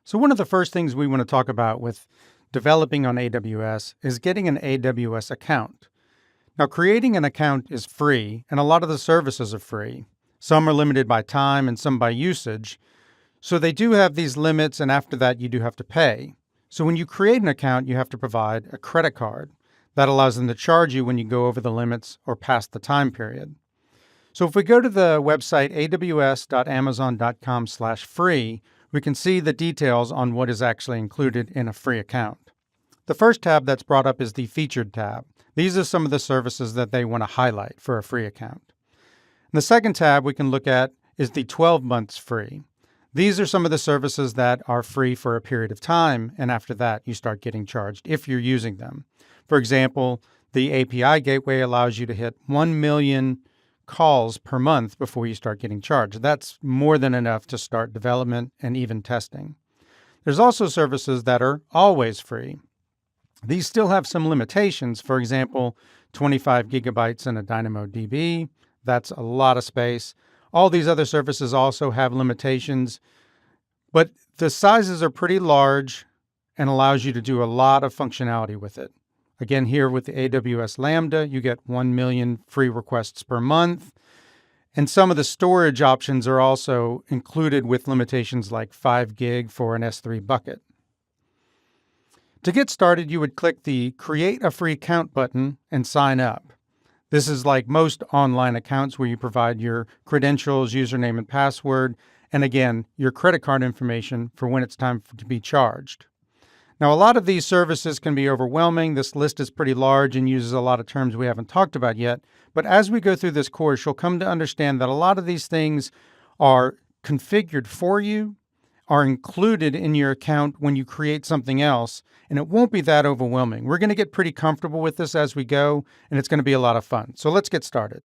So one of the first things we want to talk about with developing on AWS is getting an AWS account. Now, creating an account is free, and a lot of the services are free. Some are limited by time and some by usage. So they do have these limits, and after that, you do have to pay. So when you create an account, you have to provide a credit card. That allows them to charge you when you go over the limits or past the time period. So if we go to the website aws.amazon.com/free, we can see the details on what is actually included in a free account. The first tab that's brought up is the Featured tab. These are some of the services that they want to highlight for a free account. And the second tab we can look at is the 12 months free. These are some of the services that are free for a period of time, and after that, you start getting charged if you're using them. For example, the API gateway allows you to hit 1 million calls per month before you start getting charged. That's more than enough to start development and even testing. There's also services that are always free. These still have some limitations. For example, 25 gigabytes in a DynamoDB. That's a lot of space. All these other services also have limitations, but the sizes are pretty large and allows you to do a lot of functionality with it. Again, here with the AWS Lambda, you get 1 million free requests per month. And some of the storage options are also included with limitations like 5 gig for an S3 bucket. To get started, you would click the Create a Free Account button and sign up. This is like most online accounts where you provide your credentials, username and password, and again, your credit card information for when it's time to be charged. Now, a lot of these services can be overwhelming. This list is pretty large and uses a lot of terms we haven't talked about yet. But as we go through this course, you'll come to understand that a lot of these things are configured for you, are included in your account when you create something else, and it won't be that overwhelming. We're going to get pretty comfortable with this as we go, and it's going to be a lot of fun. So let's get started.